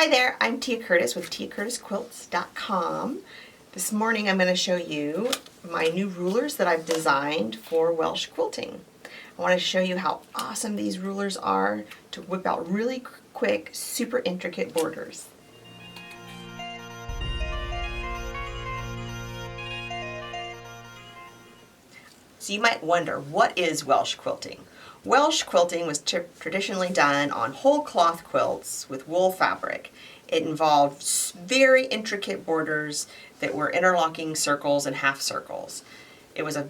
Hi there, I'm Tia Curtis with TiaCurtisQuilts.com. This morning I'm going to show you my new rulers that I've designed for Welsh quilting. I want to show you how awesome these rulers are to whip out really quick, super intricate borders. So you might wonder, what is Welsh quilting? Welsh quilting was traditionally done on whole cloth quilts with wool fabric. It involved very intricate borders that were interlocking circles and half circles. It was a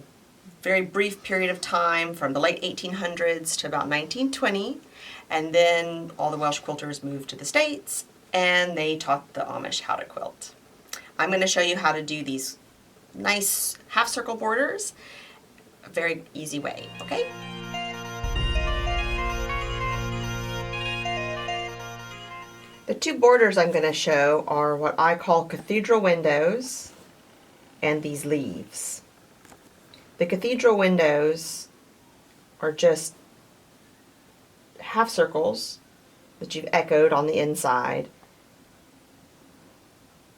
very brief period of time from the late 1800s to about 1920, and then all the Welsh quilters moved to the States and they taught the Amish how to quilt. I'm going to show you how to do these nice half circle borders a very easy way, okay? The two borders I'm going to show are what I call cathedral windows and these leaves. The cathedral windows are just half circles that you've echoed on the inside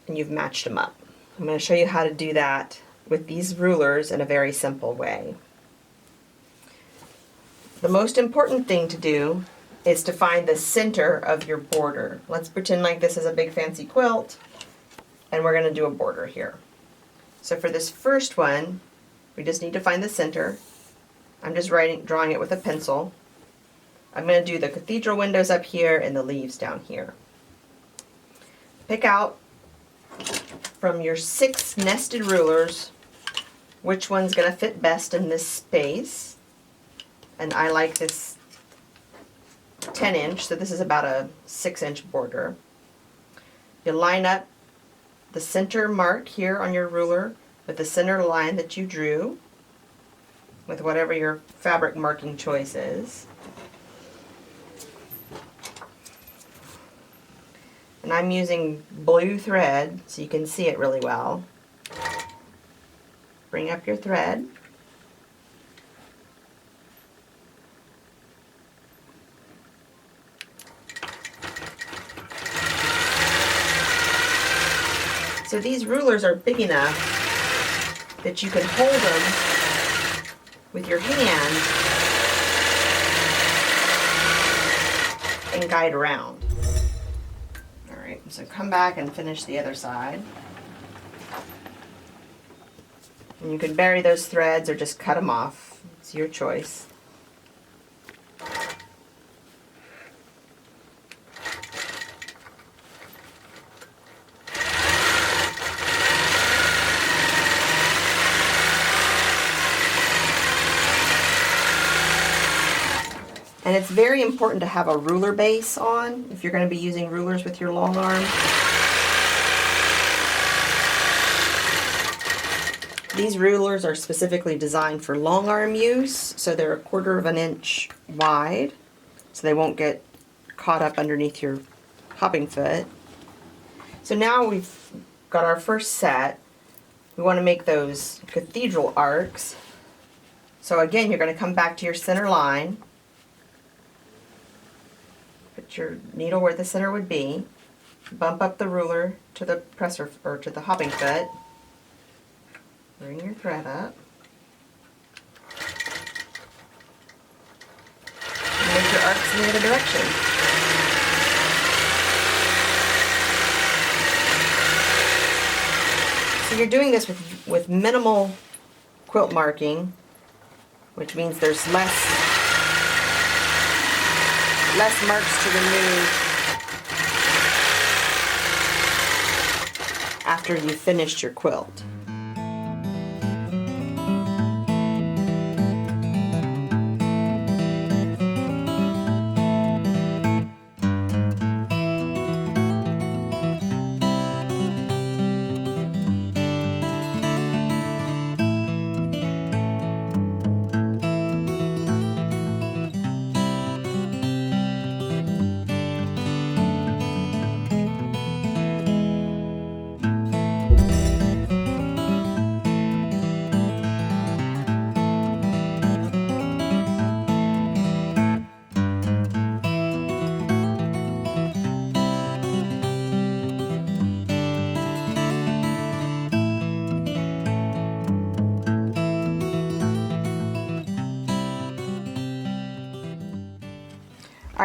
and you've matched them up. I'm going to show you how to do that with these rulers in a very simple way. The most important thing to do is to find the center of your border. Let's pretend like this is a big fancy quilt and we're going to do a border here. So for this first one, we just need to find the center. I'm just drawing it with a pencil. I'm going to do the cathedral windows up here and the leaves down here. Pick out from your 6 nested rulers which one's going to fit best in this space. And I like this 10-inch, so this is about a 6-inch border. You line up the center mark here on your ruler with the center line that you drew with whatever your fabric marking choice is. And I'm using blue thread so you can see it really well. Bring up your thread. So these rulers are big enough that you can hold them with your hand and guide around. Alright, so come back and finish the other side. And you can bury those threads or just cut them off. It's your choice. And it's very important to have a ruler base on if you're going to be using rulers with your long arm. These rulers are specifically designed for long arm use, so they're 1/4 inch wide, so they won't get caught up underneath your hopping foot. So now we've got our first set. We want to make those cathedral arcs. So again, you're going to come back to your center line. Put your needle where the center would be. Bump up the ruler to the presser or to the hopping foot. Bring your thread up. And make your arcs in the other direction. So you're doing this with minimal quilt marking, which means there's less marks to remove after you've finished your quilt.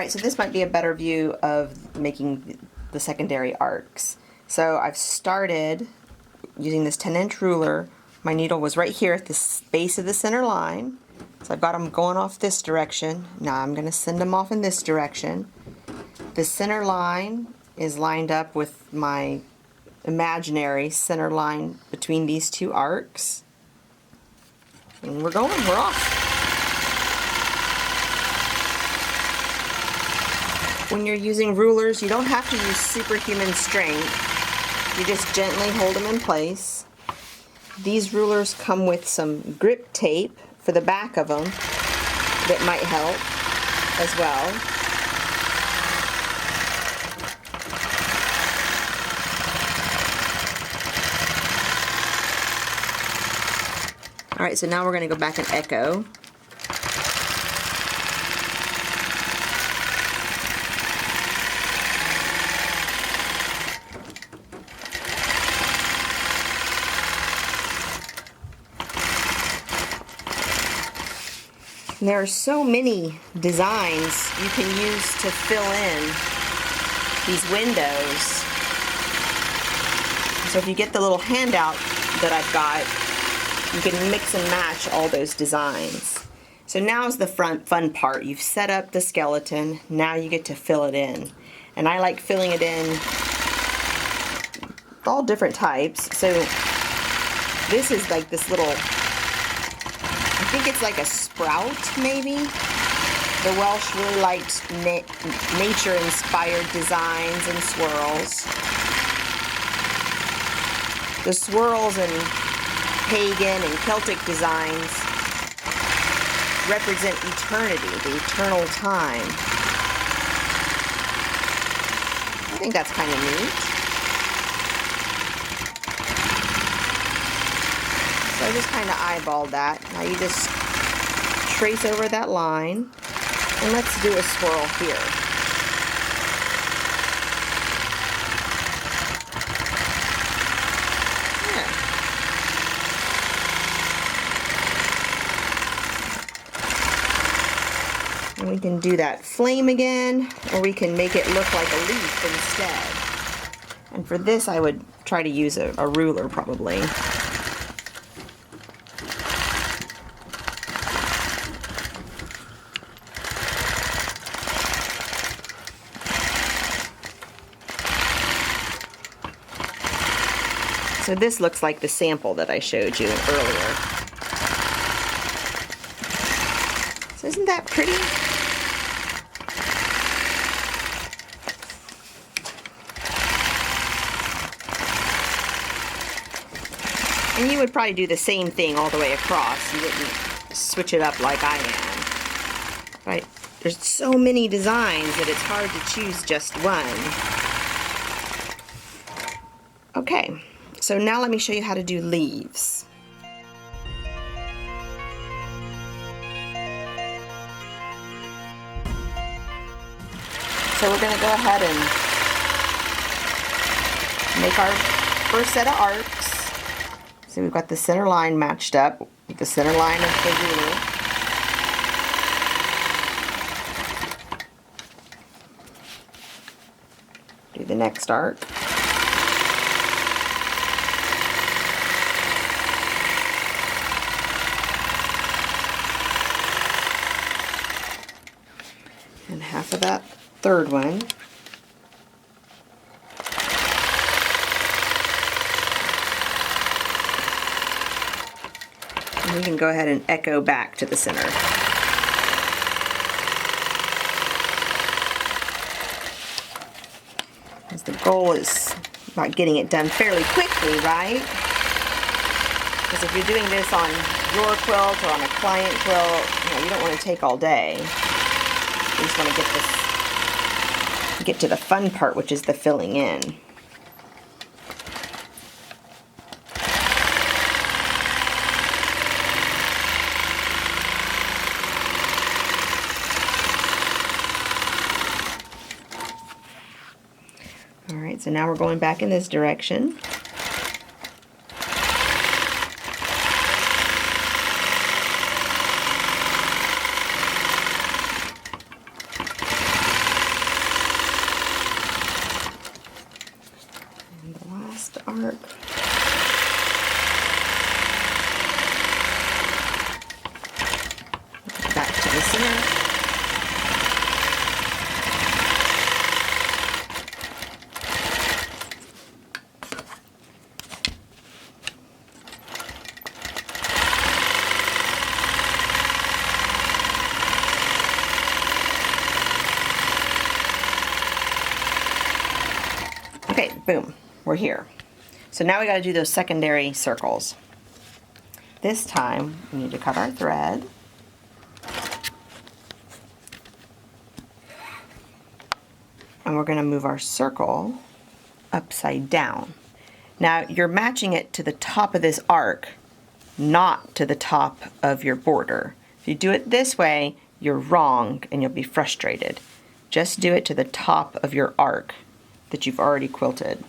Alright, so this might be a better view of making the secondary arcs. So I've started using this 10-inch ruler. My needle was right here at the base of the center line. So I've got them going off this direction. Now I'm going to send them off in this direction. The center line is lined up with my imaginary center line between these two arcs. And we're off. When you're using rulers, you don't have to use superhuman strength. You just gently hold them in place. These rulers come with some grip tape for the back of them that might help as well. Alright, so now we're going to go back and echo. There are so many designs you can use to fill in these windows. So if you get the little handout that I've got, you can mix and match all those designs. So now's the fun part. You've set up the skeleton, now you get to fill it in. And I like filling it in all different types. So this is like this little, I think it's like a sprout, maybe. The Welsh really liked nature-inspired designs and swirls. The swirls and pagan and Celtic designs represent eternity, the eternal time. I think that's kind of neat. So I just kind of eyeballed that. Now you just trace over that line, and let's do a swirl here. And we can do that flame again, or we can make it look like a leaf instead. And for this I would try to use a ruler probably. So this looks like the sample that I showed you earlier. So isn't that pretty? And you would probably do the same thing all the way across. You wouldn't switch it up like I am. Right? There's so many designs that it's hard to choose just one. Okay. So now let me show you how to do leaves. So we're going to go ahead and make our first set of arcs. So we've got the center line matched up with the center line of the ruler. Do the next arc. And half of that third one. And we can go ahead and echo back to the center. Because the goal is about getting it done fairly quickly, right? Because if you're doing this on your quilt or on a client quilt, you don't want to take all day. You just want to get to the fun part, which is the filling in. Alright, so now we're going back in this direction. the arc. Back to the center. Okay, boom, we're here. So now we got to do those secondary circles. This time we need to cut our thread. And we're going to move our circle upside down. Now you're matching it to the top of this arc, not to the top of your border. If you do it this way, you're wrong and you'll be frustrated. Just do it to the top of your arc that you've already quilted.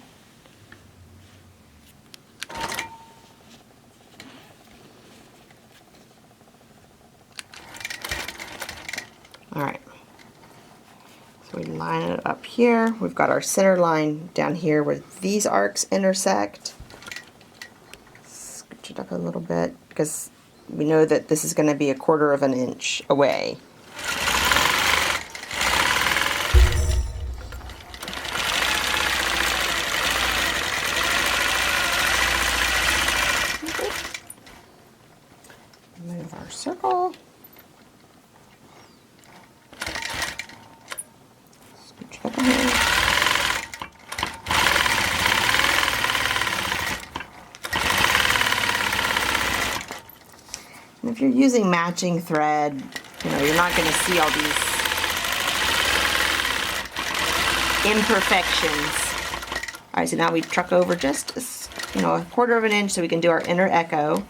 All right, so we line it up here. We've got our center line down here where these arcs intersect. Scooch it up a little bit because we know that this is going to be 1/4 of an inch away. Move our circle. Scooch up ahead. And if you're using matching thread, you're not going to see all these imperfections. All right, so now we truck over just a 1/4 of an inch so we can do our inner echo.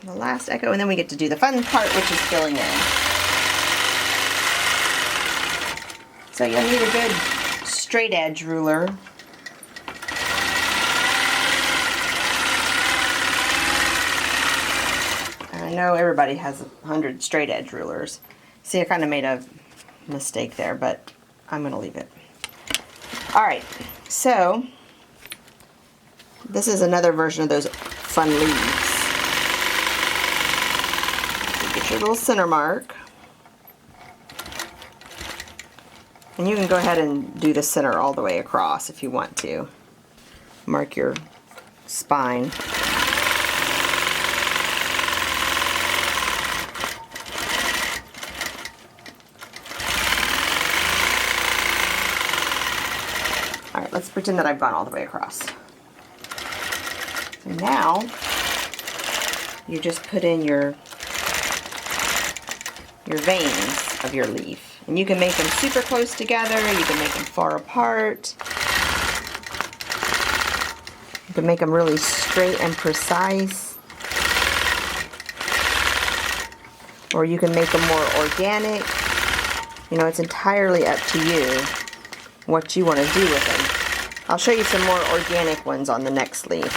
The last echo, and then we get to do the fun part, which is filling in. So you'll need a good straight edge ruler. And I know everybody has 100 straight edge rulers. See, I kind of made a mistake there, but I'm going to leave it. All right, so this is another version of those fun leaves. Get your little center mark. And you can go ahead and do the center all the way across if you want to. Mark your spine. All right, let's pretend that I've gone all the way across. So now you just put in your veins of your leaf. And you can make them super close together, you can make them far apart. You can make them really straight and precise. Or you can make them more organic. It's entirely up to you what you want to do with them. I'll show you some more organic ones on the next leaf.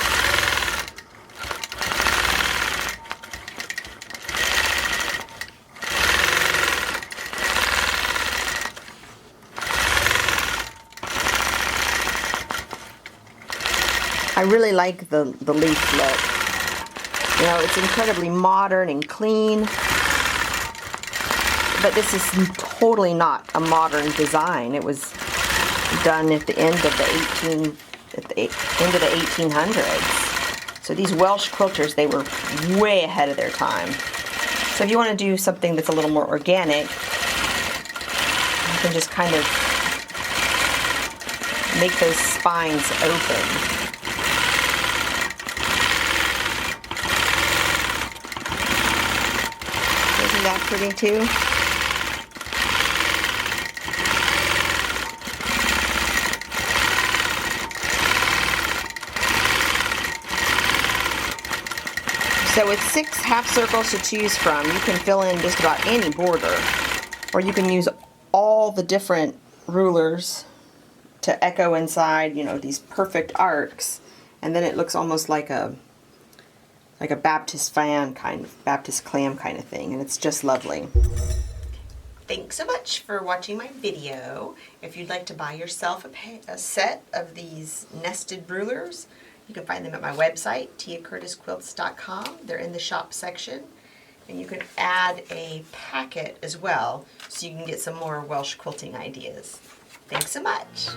I really like the leaf look. It's incredibly modern and clean. But this is totally not a modern design. It was done at the end of the 1800s. So these Welsh quilters, they were way ahead of their time. So if you want to do something that's a little more organic, you can just kind of make those spines open. Isn't that pretty too? So with 6 half circles to choose from, you can fill in just about any border, or you can use all the different rulers to echo inside, you know, these perfect arcs, and then it looks almost like a Baptist fan kind of, Baptist clam kind of thing, and it's just lovely. Thanks so much for watching my video. If you'd like to buy yourself a set of these nested rulers, you can find them at my website, tiacurtisquilts.com. They're in the shop section. And you can add a packet as well, so you can get some more Welsh quilting ideas. Thanks so much.